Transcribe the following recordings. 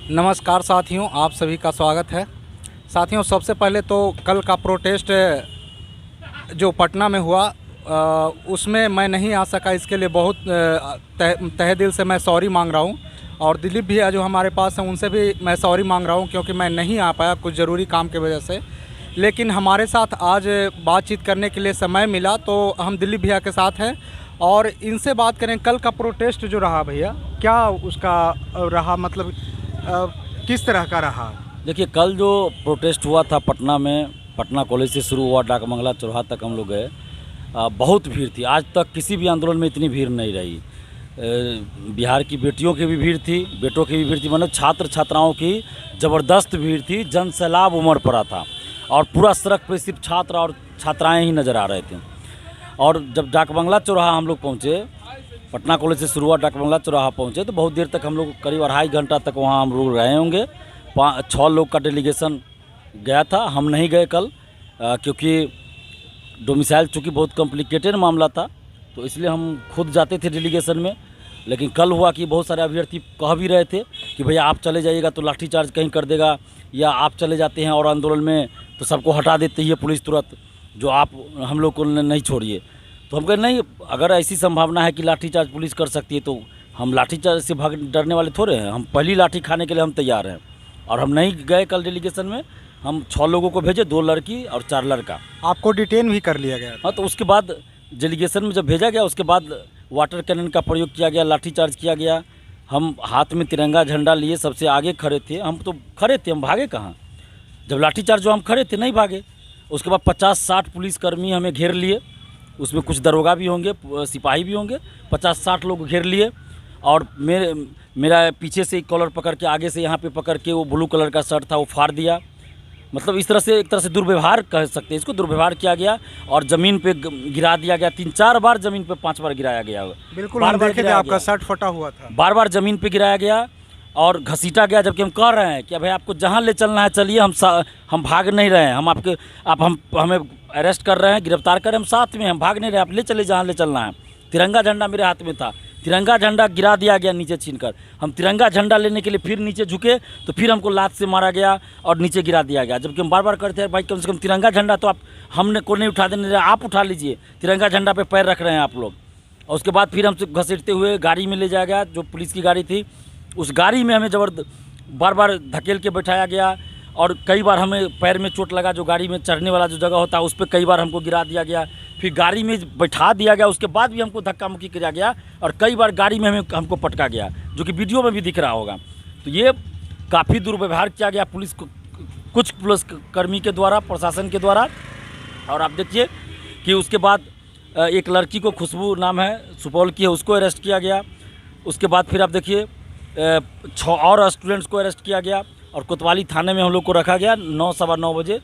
नमस्कार साथियों, आप सभी का स्वागत है। साथियों, सबसे पहले तो कल का प्रोटेस्ट जो पटना में हुआ उसमें मैं नहीं आ सका, इसके लिए बहुत तहे दिल से मैं सॉरी मांग रहा हूं। और दिलीप भैया जो हमारे पास हैं उनसे भी मैं सॉरी मांग रहा हूं, क्योंकि मैं नहीं आ पाया कुछ ज़रूरी काम की वजह से। लेकिन हमारे साथ आज बातचीत करने के लिए समय मिला तो हम दिलीप भैया के साथ हैं और इनसे बात करें। कल का प्रोटेस्ट जो रहा भैया, क्या उसका रहा, मतलब किस तरह का रहा? देखिए, कल जो प्रोटेस्ट हुआ था पटना में, पटना कॉलेज से शुरू हुआ, डाकबंगला चौराहा तक हम लोग गए। बहुत भीड़ थी। आज तक किसी भी आंदोलन में इतनी भीड़ नहीं रही। बिहार की बेटियों की भी भीड़ थी, बेटों की भी भीड़ थी, मतलब छात्र छात्राओं की ज़बरदस्त भीड़ थी। जन सैलाब उमड़ पड़ा था और पूरा सड़क पे सिर्फ छात्र और छात्राएँ ही नज़र आ रहे थे। और जब डाकबंगला चौराहा हम लोग पहुँचे, पटना कॉलेज से शुरू हुआ, डाकबंगला चौराहा पहुँचे तो बहुत देर तक हम लोग, करीब 2.5 घंटा तक वहाँ हम लोग रहे होंगे। 6 लोग का डेलीगेशन गया था। हम नहीं गए कल, क्योंकि डोमिसाइल चूँकि बहुत कॉम्प्लिकेटेड मामला था, तो इसलिए हम खुद जाते थे डेलीगेशन में। लेकिन कल हुआ कि बहुत सारे अभ्यर्थी कह भी रहे थे कि भैया आप चले जाइएगा तो लाठीचार्ज कहीं कर देगा, या आप चले जाते हैं और आंदोलन में तो सबको हटा देती है पुलिस तुरंत, जो आप हम लोग को नहीं छोड़िए। तो हम कहे नहीं, अगर ऐसी संभावना है कि लाठीचार्ज पुलिस कर सकती है तो हम लाठीचार्ज से डरने वाले थोड़े हैं। हम पहली लाठी खाने के लिए हम तैयार हैं। और हम नहीं गए कल डेलीगेशन में। हम 6 लोगों को भेजे, 2 लड़की और 4 लड़का। आपको डिटेन भी कर लिया गया? हाँ, तो उसके बाद डेलीगेशन में जब भेजा गया, उसके बाद वाटर कैनन का प्रयोग किया गया, लाठीचार्ज किया गया। हम हाथ में तिरंगा झंडा लिए सबसे आगे खड़े थे। हम तो खड़े थे, हम भागे कहाँ? जब लाठीचार्ज जो हम खड़े थे, नहीं भागे। उसके बाद 50-60 पुलिसकर्मी हमें घेर लिए। उसमें कुछ दरोगा भी होंगे, सिपाही भी होंगे। 50-60 लोग घेर लिए और मेरा पीछे से कॉलर पकड़ के, आगे से यहाँ पे पकड़ के, वो ब्लू कलर का शर्ट था वो फाड़ दिया। मतलब इस तरह से, एक तरह से दुर्व्यवहार कह सकते हैं इसको, दुर्व्यवहार किया गया और ज़मीन पे गिरा दिया गया। 3-4 बार ज़मीन पे, 5 बार गिराया गया। बिल्कुल, हम देखे थे आपका शर्ट फटा हुआ था। बार बार ज़मीन पे गिराया गया और घसीटा गया, जबकि हम कह रहे हैं कि भाई आपको जहाँ ले चलना है चलिए, हम भाग नहीं रहे हैं। हम हमें अरेस्ट कर रहे हैं, गिरफ्तार कर रहे हैं, हम साथ में, हम भाग नहीं रहे, आप ले चले जहाँ ले चलना है। तिरंगा झंडा मेरे हाथ में था, तिरंगा झंडा गिरा दिया गया नीचे छीनकर। हम तिरंगा झंडा लेने के लिए फिर नीचे झुके तो फिर हमको लात से मारा गया और नीचे गिरा दिया गया। जबकि हम बार बार कहते हैं भाई कम से कम तिरंगा झंडा तो आप हमने को नहीं उठा देने रहे, आप उठा लीजिए। तिरंगा झंडा पे पैर रख रहे हैं आप लोग। और उसके बाद फिर हमसे घसीटते हुए गाड़ी में ले जाया गया, जो पुलिस की गाड़ी थी। उस गाड़ी में हमें बार बार धकेल के बैठाया गया और कई बार हमें पैर में चोट लगा। जो गाड़ी में चढ़ने वाला जो जगह होता है उस पर कई बार हमको गिरा दिया गया, फिर गाड़ी में बैठा दिया गया। उसके बाद भी हमको धक्का मुक्की किया गया और कई बार गाड़ी में हमको पटका गया, जो कि वीडियो में भी दिख रहा होगा। तो ये काफ़ी दुर्व्यवहार किया गया पुलिस को, कुछ पुलिसकर्मी के द्वारा, प्रशासन के द्वारा। और आप देखिए कि उसके बाद एक लड़की को, खुशबू नाम है, सुपौल की है, उसको अरेस्ट किया गया। उसके बाद फिर आप देखिए 6 और स्टूडेंट्स को अरेस्ट किया गया और कोतवाली थाने में हम लोग को रखा गया। 9, सवा 9 बजे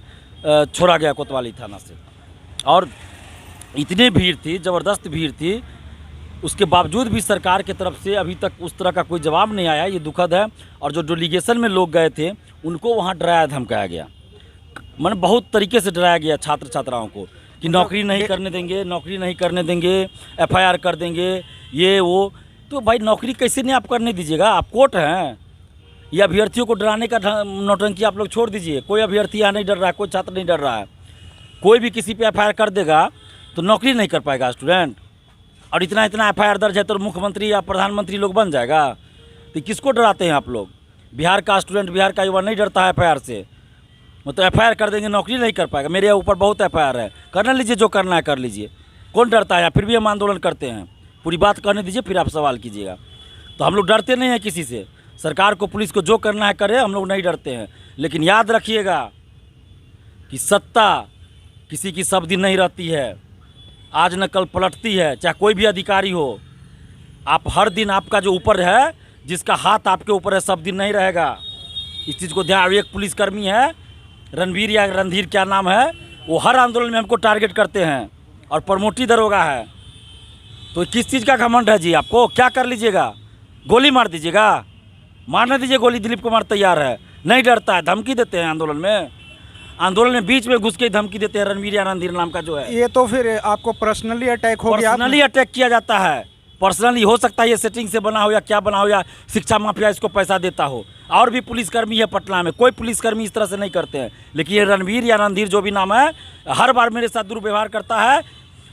छोड़ा गया कोतवाली थाना से। और इतनी भीड़ थी, ज़बरदस्त भीड़ थी, उसके बावजूद भी सरकार की तरफ से अभी तक उस तरह का कोई जवाब नहीं आया। ये दुखद है। और जो डेलीगेशन में लोग गए थे उनको वहाँ डराया धमकाया गया, मतलब बहुत तरीके से डराया गया छात्र छात्राओं को कि नौकरी नहीं करने देंगे, नौकरी नहीं करने देंगे, FIR कर देंगे, ये वो। तो भाई नौकरी कैसे नहीं आप करने दीजिएगा? आप कोर्ट हैं। ये अभ्यर्थियों को डराने का नौटंकी आप लोग छोड़ दीजिए। कोई अभ्यर्थी यहाँ नहीं डर रहा है, कोई छात्र नहीं डर रहा है। कोई भी किसी पे FIR कर देगा तो नौकरी नहीं कर पाएगा स्टूडेंट। और इतना FIR दर्ज है तो मुख्यमंत्री या प्रधानमंत्री लोग बन जाएगा। तो किसको डराते हैं आप लोग? बिहार का स्टूडेंट, बिहार का युवा नहीं डरता है FIR से। मतलब FIR कर देंगे, नौकरी नहीं कर पाएगा। मेरे ऊपर बहुत FIR है, करना लीजिए, जो करना है कर लीजिए। कौन डरता है? फिर भी हम आंदोलन करते हैं। पूरी बात कहने दीजिए, फिर आप सवाल कीजिएगा। तो हम लोग डरते नहीं हैं किसी से। सरकार को, पुलिस को जो करना है करे, हम लोग नहीं डरते हैं। लेकिन याद रखिएगा कि सत्ता किसी की सब दिन नहीं रहती है, आज न कल पलटती है। चाहे कोई भी अधिकारी हो, आप हर दिन, आपका जो ऊपर है, जिसका हाथ आपके ऊपर है, सब दिन नहीं रहेगा। इस चीज़ को ध्यान। एक पुलिसकर्मी है, रणवीर या रणधीर क्या नाम है, वो हर आंदोलन में हमको टारगेट करते हैं और प्रमोटी दरोगा है। तो किस चीज़ का घमंड है जी आपको? क्या कर लीजिएगा? गोली मार दीजिएगा? मारने दीजिए गोली, दिलीप कुमार तैयार है, नहीं डरता है। धमकी देते हैं आंदोलन में, आंदोलन में बीच में घुस के धमकी देते हैं। रणवीर या रणधीर नाम का जो है, ये तो फिर आपको पर्सनली अटैक हो गया? पर्सनली अटैक किया जाता है। पर्सनली हो सकता है ये सेटिंग से बना हो या क्या बना हो, या शिक्षा माफिया इसको पैसा देता हो। और भी पुलिसकर्मी है पटना में, कोई पुलिसकर्मी इस तरह से नहीं करते हैं, लेकिन ये रणवीर या रणधीर जो भी नाम है, हर बार मेरे साथ दुर्व्यवहार करता है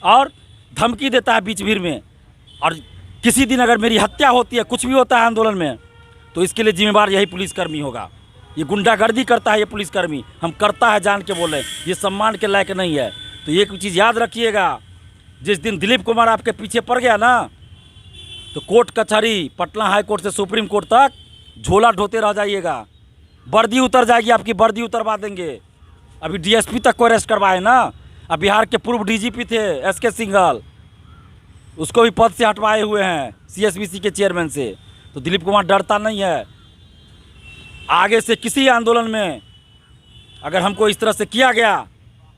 और धमकी देता है बीच भीड़ में। और किसी दिन अगर मेरी हत्या होती है, कुछ भी होता है आंदोलन में, तो इसके लिए जिम्मेवार यही पुलिसकर्मी होगा। ये गुंडागर्दी करता है ये पुलिसकर्मी, हम करता है जान के बोले, ये सम्मान के लायक नहीं है। तो एक चीज़ याद रखिएगा, जिस दिन दिलीप कुमार आपके पीछे पड़ गया ना, तो कोर्ट कचहरी, पटना हाई कोर्ट से सुप्रीम कोर्ट तक झोला ढोते रह जाइएगा। वर्दी उतर जाएगी आपकी, वर्दी उतरवा देंगे। अभी डीएसपी तक को अरेस्ट करवाए ना। अब बिहार के पूर्व डीजीपी थे एसके सिंघल, उसको भी पद से हटवाए हुए हैं सीएसबीसी के चेयरमैन से। तो दिलीप कुमार डरता नहीं है। आगे से किसी आंदोलन में अगर हमको इस तरह से किया गया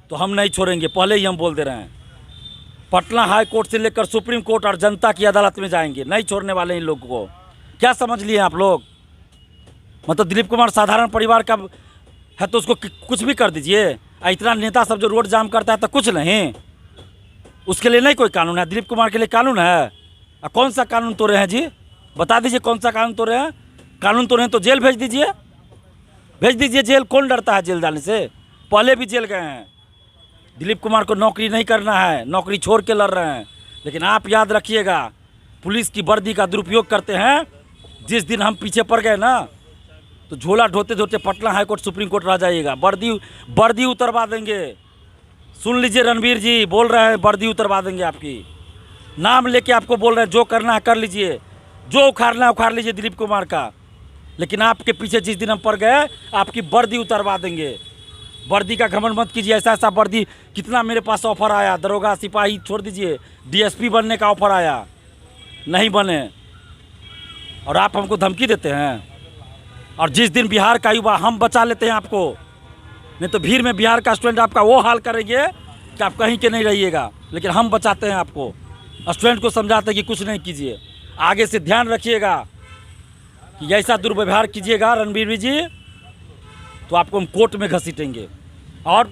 तो हम नहीं छोड़ेंगे, पहले ही हम बोल दे रहे हैं। पटना हाई कोर्ट से लेकर सुप्रीम कोर्ट और जनता की अदालत में जाएंगे, नहीं छोड़ने वाले इन लोगों को। क्या समझ लिए आप लोग? मतलब दिलीप कुमार साधारण परिवार का है तो उसको कुछ भी कर दीजिए। इतना नेता सब जो रोड जाम करता है तो कुछ नहीं, उसके लिए नहीं कोई कानून है। दिलीप कुमार के लिए कानून है? कौन सा कानून तोड़े हैं जी? बता दीजिए कौन सा कानून तोड़े हैं। कानून तोड़े हैं तो जेल भेज दीजिए जेल। कौन डरता है जेल जाने से? पहले भी जेल गए हैं। दिलीप कुमार को नौकरी नहीं करना है, नौकरी छोड़ के लड़ रहे हैं। लेकिन आप याद रखिएगा, पुलिस की वर्दी का दुरुपयोग करते हैं। जिस दिन हम पीछे पड़ गए ना, तो झोला ढोते ढोते Patna high court supreme court रह जाइएगा। वर्दी उतरवा देंगे। सुन लीजिए, रणवीर जी बोल रहे हैं, वर्दी उतरवा देंगे आपकी। नाम लेके आपको बोल रहे हैं, जो करना है कर लीजिए, जो उखाड़ना है उखाड़ लीजिए दिलीप कुमार का। लेकिन आपके पीछे जिस दिन हम पड़ गए, आपकी वर्दी उतरवा देंगे। वर्दी का घमंड मत कीजिए। ऐसा ऐसा वर्दी, कितना मेरे पास ऑफर आया, दरोगा सिपाही छोड़ दीजिए, डीएसपी बनने का ऑफर आया, नहीं बने, और आप हमको धमकी देते हैं। और जिस दिन बिहार का युवा हम बचा लेते हैं आपको, नहीं तो भीड़ में बिहार का स्टूडेंट आपका वो हाल करेंगे कि आप कहीं के नहीं रहिएगा। लेकिन हम बचाते हैं आपको, स्टूडेंट को समझाते हैं कि कुछ नहीं कीजिए। आगे से ध्यान रखिएगा कि ऐसा दुर्व्यवहार कीजिएगा रणवीर जी, तो आपको हम कोर्ट में घसीटेंगे। और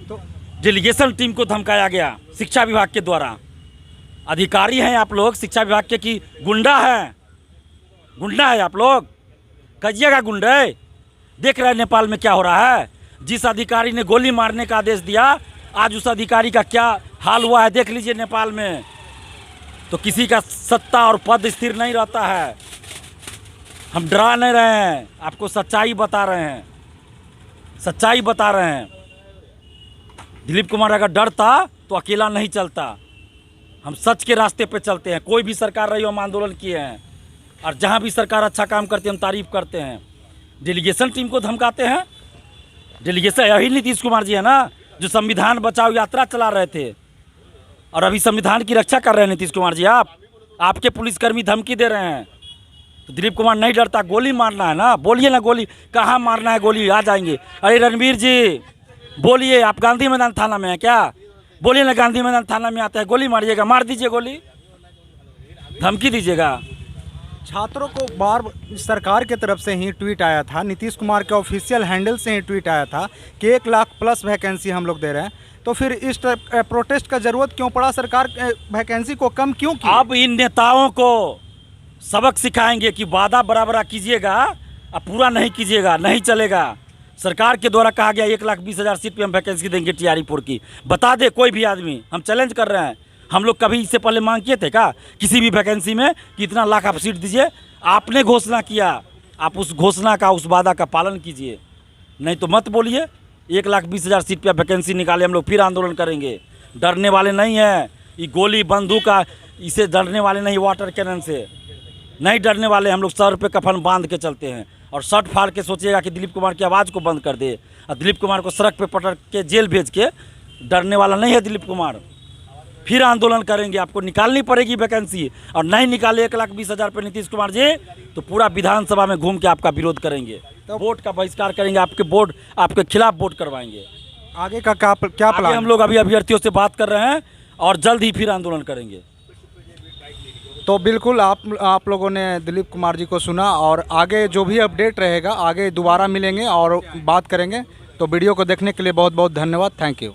डेलीगेशन टीम को धमकाया गया शिक्षा विभाग के द्वारा। अधिकारी हैं आप लोग शिक्षा विभाग के कि गुंडा है? गुंडा है आप लोग, कहिएगा गुंडे। देख रहे हैं नेपाल में क्या हो रहा है। जिस अधिकारी ने गोली मारने का आदेश दिया, आज उस अधिकारी का क्या हाल हुआ है देख लीजिए नेपाल में। तो किसी का सत्ता और पद स्थिर नहीं रहता है। हम डरा नहीं रहे हैं, आपको सच्चाई बता रहे हैं, सच्चाई बता रहे हैं। दिलीप कुमार अगर डरता तो अकेला नहीं चलता। हम सच के रास्ते पे चलते हैं। कोई भी सरकार रही हो, हम आंदोलन किए हैं, और जहाँ भी सरकार अच्छा काम करती है हम तारीफ करते हैं। डेलीगेशन टीम को धमकाते हैं। डेलीगेशन यही नीतीश कुमार जी है ना, जो संविधान बचाओ यात्रा चला रहे थे, और अभी संविधान की रक्षा कर रहे हैं नीतीश कुमार जी। आपके पुलिसकर्मी धमकी दे रहे हैं। तो दिलीप कुमार नहीं डरता। गोली मारना है ना, बोलिए ना, गोली कहाँ मारना है, गोली आ जाएंगे। अरे रणवीर जी बोलिए, आप गांधी मैदान थाना में हैं क्या? बोलिए ना, गांधी मैदान थाना में आता है, गोली मारिएगा, मार दीजिए गोली, धमकी दीजिएगा। छात्रों को बार सरकार के तरफ से ही ट्वीट आया था, नीतीश कुमार के ऑफिशियल हैंडल से ही ट्वीट आया था कि 1 लाख प्लस वैकेंसी हम लोग दे रहे हैं। तो फिर इस प्रोटेस्ट का ज़रूरत क्यों पड़ा? सरकार वैकेंसी को कम क्यों की? अब इन नेताओं को सबक सिखाएंगे कि वादा बराबर कीजिएगा, अब पूरा नहीं कीजिएगा, नहीं चलेगा। सरकार के द्वारा कहा गया 1,20,000 सीट पे हम वैकेंसी देंगे टीआरई-4 की। बता दे कोई भी आदमी, हम चैलेंज कर रहे हैं। हम लोग कभी इससे पहले मांग किए थे क्या किसी भी वैकेंसी में कि इतना लाख आप सीट दीजिए? आपने घोषणा किया, आप उस घोषणा का, उस वादा का पालन कीजिए, नहीं तो मत बोलिए 1,20,000 सीट पे वैकेंसी निकाले, हम लोग फिर आंदोलन करेंगे। डरने वाले नहीं हैं। ये गोली बंदूक का, इसे डरने वाले नहीं, वाटर कैनन से नहीं डरने वाले। हम लोग सर पे कफन बांध के चलते हैं, और शर्ट फाड़ के सोचिएगा कि दिलीप कुमार की आवाज़ को बंद कर दे, और दिलीप कुमार को सड़क पे पटक के जेल भेज के। डरने वाला नहीं है दिलीप कुमार। फिर आंदोलन करेंगे, आपको निकालनी पड़ेगी वैकेंसी, और नहीं निकाले 1,20,000 पे नीतीश कुमार जी, तो पूरा विधानसभा में घूम के आपका विरोध करेंगे, तो वोट का बहिष्कार करेंगे, आपके खिलाफ वोट करवाएंगे। आगे का क्या प्लान? हम लोग अभी अभ्यर्थियों से बात कर रहे हैं, और जल्द ही फिर आंदोलन करेंगे। तो बिल्कुल आप लोगों ने दिलीप कुमार जी को सुना, और आगे जो भी अपडेट रहेगा, आगे दोबारा मिलेंगे और बात करेंगे। तो वीडियो को देखने के लिए बहुत बहुत धन्यवाद। Thank you.